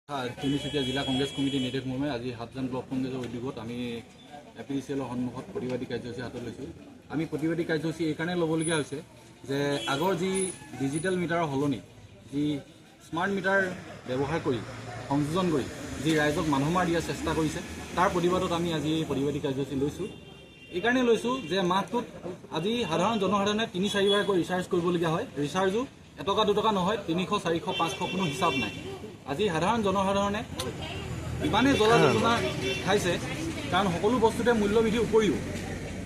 তিনিচুকীয়া জিলা কংগ্ৰেছ কমিটিৰ নিৰ্দেশ মৰ্মে আজি হাবজান ব্লক কংগ্ৰেছৰ উদ্যোগত আমি APCLৰ সন্মুখত প্ৰতিবাদী কাৰ্যসূচী হাতত লৈছোঁ। আমি প্ৰতিবাদী কাৰ্যসূচী এইকাৰণে ল'বলগীয়া হৈছে যে আগৰ যি ডিজিটেল মিটাৰৰ সলনি যি স্মাৰ্ট মিটাৰ ব্যৱহাৰ কৰি সংযোজন কৰি যি ৰাইজক মানুহমাৰ দিয়াৰ চেষ্টা কৰিছে তাৰ প্ৰতিবাদত আমি আজি এই প্ৰতিবাদী কাৰ্যসূচী লৈছোঁ। এইকাৰণে লৈছোঁ যে মাহটোত আজি জনসাধাৰণে ৩-৪ বাৰকৈ ৰিচাৰ্জ কৰিবলগীয়া হয়। ৰিচাৰ্জো এটকা দুটকা নহয়, ৩০০, ৪০০, ৫০০ কোনো হিচাপ নাই। আজি জনসাধাৰণে ইমানেই জ্বলা যন্ত্ৰণা খাইছে কাৰণ সকলো বস্তুতে মূল্যবৃদ্ধিৰ উপৰিও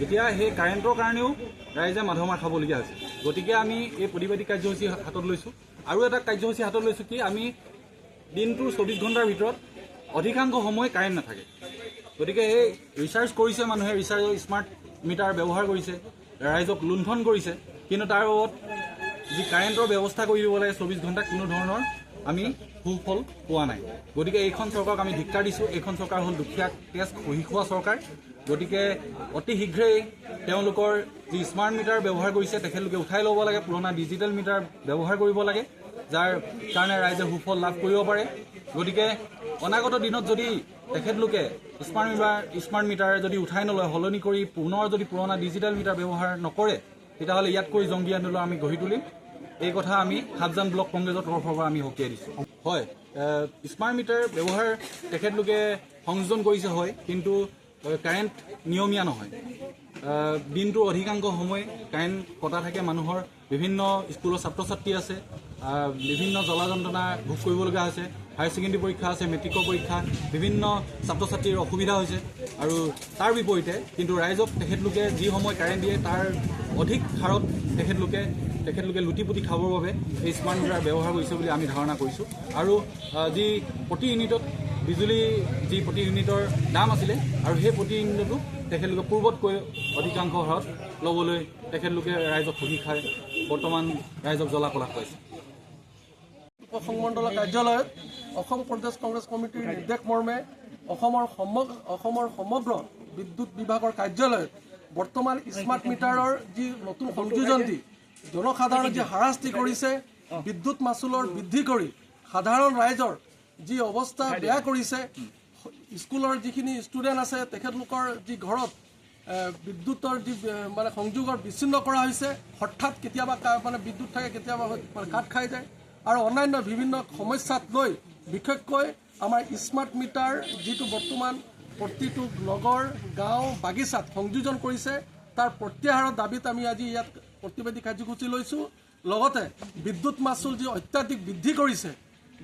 এতিয়া সেই কাৰেণ্টৰ কাৰণেও ৰাইজে মাধমাৰ খাবলগীয়া হৈছে। গতিকে আমি এই প্ৰতিবাদী কাৰ্যসূচী হাতত লৈছোঁ। আৰু এটা কাৰ্যসূচী হাতত লৈছোঁ কি আমি দিনটোৰ ২৪ ঘণ্টাৰ ভিতৰত অধিকাংশ সময় কাৰেণ্ট নাথাকে। গতিকে এই ৰিচাৰ্জ কৰিছে মানুহে, ৰিচাৰ্জৰ স্মাৰ্ট মিটাৰ ব্যৱহাৰ কৰিছে, ৰাইজক লুণ্ঠন কৰিছে, কিন্তু তাৰ বাবদ যি কাৰেণ্টৰ ব্যৱস্থা কৰি দিব লাগে ২৪ ঘণ্টা কোনো ধৰণৰ আমি সুফল পোৱা নাই। গতিকে এইখন চৰকাৰক আমি ধিক্কাৰ দিছোঁ। এইখন চৰকাৰ হ'ল দুখীয়া তেজ খহি খোৱা চৰকাৰ। গতিকে অতি শীঘ্ৰেই তেওঁলোকৰ যি স্মাৰ্ট মিটাৰ ব্যৱহাৰ কৰিছে তেখেতলোকে উঠাই ল'ব লাগে, পুৰণা ডিজিটেল মিটাৰ ব্যৱহাৰ কৰিব লাগে, যাৰ কাৰণে ৰাইজে সুফল লাভ কৰিব পাৰে। গতিকে অনাগত দিনত যদি তেখেতলোকে স্মাৰ্ট মিটাৰ যদি উঠাই নলয়, সলনি কৰি পুনৰ যদি পুৰণা ডিজিটেল মিটাৰ ব্যৱহাৰ নকৰে, তেতিয়াহ'লে ইয়াতকৈ জংগী আন্দোলন আমি গঢ়ি তুলিম। এই কথা আমি হাবজান ব্লক কংগ্ৰেছৰ তৰফৰ পৰা আমি সকীয়াই দিছোঁ। হয়, স্মাৰ্ট মিটাৰ ব্যৱহাৰ তেখেতলোকে সংযোজন কৰিছে হয়, কিন্তু কাৰেণ্ট নিয়মীয়া নহয়। দিনটোৰ অধিকাংশ সময় কাৰেণ্ট কটা থাকে। মানুহৰ বিভিন্ন স্কুলৰ ছাত্ৰ ছাত্ৰী আছে, বিভিন্ন জ্বলা যন্ত্ৰণা ভোগ কৰিবলগীয়া হৈছে। হায়াৰ ছেকেণ্ডেৰী পৰীক্ষা আছে, মেট্ৰিকৰ পৰীক্ষা, বিভিন্ন ছাত্ৰ ছাত্ৰীৰ অসুবিধা হৈছে। আৰু তাৰ বিপৰীতে কিন্তু ৰাইজক তেখেতলোকে যি সময় কাৰেণ্ট দিয়ে তাৰ অধিক হাৰত তেখেতলোকে লুটি পুটি খাবৰ বাবে এই স্মাৰ্ট মিটাৰ ব্যৱহাৰ কৰিছে বুলি আমি ধাৰণা কৰিছোঁ। আৰু যি প্ৰতি ইউনিটত বিজুলী যি প্ৰতি ইউনিটৰ দাম আছিলে আৰু সেই প্ৰতি ইউনিটতো তেখেতলোকে পূৰ্বতকৈ অধিকাংশ হাৰত ল'বলৈ তেখেতলোকে ৰাইজক ঠগি খাই বৰ্তমান ৰাইজক জ্বলা কলা কৰিছে। উপসংমণ্ডলৰ কাৰ্যালয়ত অসম প্ৰদেশ কংগ্ৰেছ কমিটিৰ নিৰ্দেশ মৰ্মে অসমৰ সমগ্ৰ বিদ্যুৎ বিভাগৰ কাৰ্যালয়ত বৰ্তমান স্মাৰ্ট মিটাৰৰ যি নতুন সংযোজন দি জনসাধাৰণক যি হাৰাশাস্তি কৰিছে, বিদ্যুৎ মাচুলৰ বৃদ্ধি কৰি সাধাৰণ ৰাইজৰ যি অৱস্থা বেয়া কৰিছে, স্কুলৰ যিখিনি ষ্টুডেণ্ট আছে তেখেতলোকৰ যি ঘৰত বিদ্যুতৰ যি সংযোগৰ বিচ্ছিন্ন কৰা হৈছে, হঠাৎ কেতিয়াবা বিদ্যুৎ থাকে, কেতিয়াবা কাট খাই যায়, আৰু অন্যান্য বিভিন্ন সমস্যাত লৈ বিশেষকৈ আমাৰ স্মাৰ্ট মিটাৰ যিটো বৰ্তমান প্ৰতিটো নগৰ গাঁও বাগিচাত সংযোজন কৰিছে তাৰ প্ৰত্যাহাৰৰ দাবীত আমি আজি ইয়াত প্ৰতিবাদী কাৰ্যসূচী লৈছোঁ। লগতে বিদ্যুৎ মাচুল যি অত্যাধিক বৃদ্ধি কৰিছে,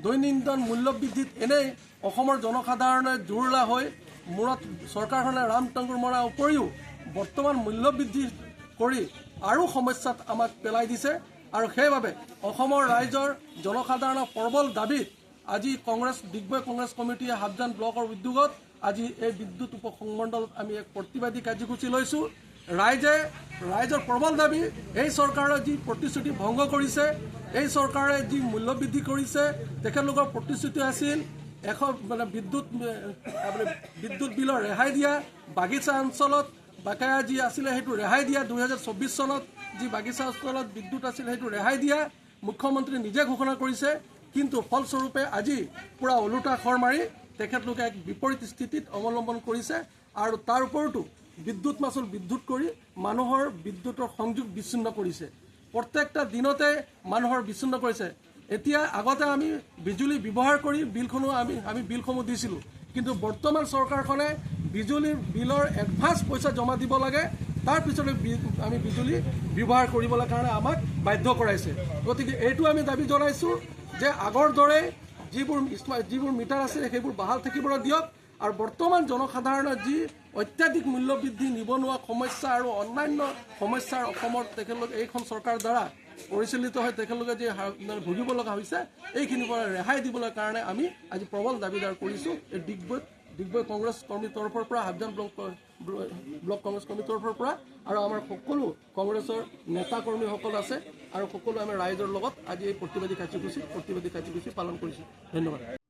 দৈনন্দিন মূল্য বৃদ্ধিত এনেই অসমৰ জনসাধাৰণে জোৰলা হৈ মূৰত চৰকাৰখনে ৰাম টাংগুৰ মৰাৰ উপৰিও বৰ্তমান মূল্য বৃদ্ধি কৰি আৰু সমস্যাত আমাক পেলাই দিছে। আৰু সেইবাবে অসমৰ ৰাইজৰ জনসাধাৰণৰ প্ৰবল দাবীত আজি ডিগবৈ কংগ্ৰেছ কমিটিয়ে হাবজান ব্লকৰ উদ্যোগত আজি এই বিদ্যুৎ উপসংমণ্ডলত আমি এক প্ৰতিবাদী কাৰ্যসূচী লৈছোঁ। ৰাইজৰ প্ৰবল দাবী, এই চৰকাৰে যি প্ৰতিশ্ৰুতি ভংগ কৰিছে, এই চৰকাৰে যি মূল্য বৃদ্ধি কৰিছে, তেখেতলোকৰ প্ৰতিশ্ৰুতি আছিল বিদ্যুৎ বিলৰ ৰেহাই দিয়া, বাগিচা অঞ্চলত বাকায়া যি আছিলে সেইটো ৰেহাই দিয়া, 2024 চনত যি বাগিচা অঞ্চলত বিদ্যুৎ আছিল সেইটো ৰেহাই দিয়া মুখ্যমন্ত্ৰী নিজে ঘোষণা কৰিছে। কিন্তু ফলস্বৰূপে আজি পূৰা ওলোটা খৰ মাৰি তেখেতলোকে এক বিপৰীত স্থিতিত অৱলম্বন কৰিছে। আৰু তাৰ ওপৰতো বিদ্যুৎ মাচুল বৃদ্ধি কৰি মানুহৰ বিদ্যুতৰ সংযোগ বিচ্ছিন্ন কৰিছে। প্ৰত্যেকটা দিনতে মানুহৰ বিচ্ছিন্ন কৰিছে। এতিয়া আগতে আমি বিজুলী ব্যৱহাৰ কৰি আমি বিলসমূহ দিছিলোঁ, কিন্তু বৰ্তমান চৰকাৰখনে বিজুলীৰ বিলৰ এডভান্স পইচা জমা দিব লাগে, তাৰ পিছতে আমি বিজুলী ব্যৱহাৰ কৰিবলৈ কাৰণে আমাক বাধ্য কৰাইছে। গতিকে এইটো আমি দাবী জনাইছোঁ যে আগৰ দৰে যিবোৰ মিটাৰ আছে সেইবোৰ বাহাল থাকিবলৈ দিয়ক। আৰু বৰ্তমান জনসাধাৰণৰ যি অত্যাধিক মূল্য বৃদ্ধি, নিবনুৱা সমস্যা আৰু অন্যান্য সমস্যাৰ অসমৰ তেখেতলোকে এইখন চৰকাৰৰ দ্বাৰা পৰিচালিত হৈ তেখেতলোকে যি ভুগিব লগা হৈছে, এইখিনিৰ পৰা ৰেহাই দিবলৈ কাৰণে আমি আজি প্ৰবল দাবীদাৰ কৰিছোঁ। এই ডিগবৈ কংগ্ৰেছ কমিটিৰ তৰফৰ পৰা, হাবজান ব্লক কংগ্ৰেছ কমিটিৰ তৰফৰ পৰা, আৰু আমাৰ সকলো কংগ্ৰেছৰ নেতা কৰ্মীসকল আছে, আৰু সকলো আমি ৰাইজৰ লগত আজি এই প্ৰতিবাদী কাৰ্যসূচী পালন কৰিছোঁ। ধন্যবাদ।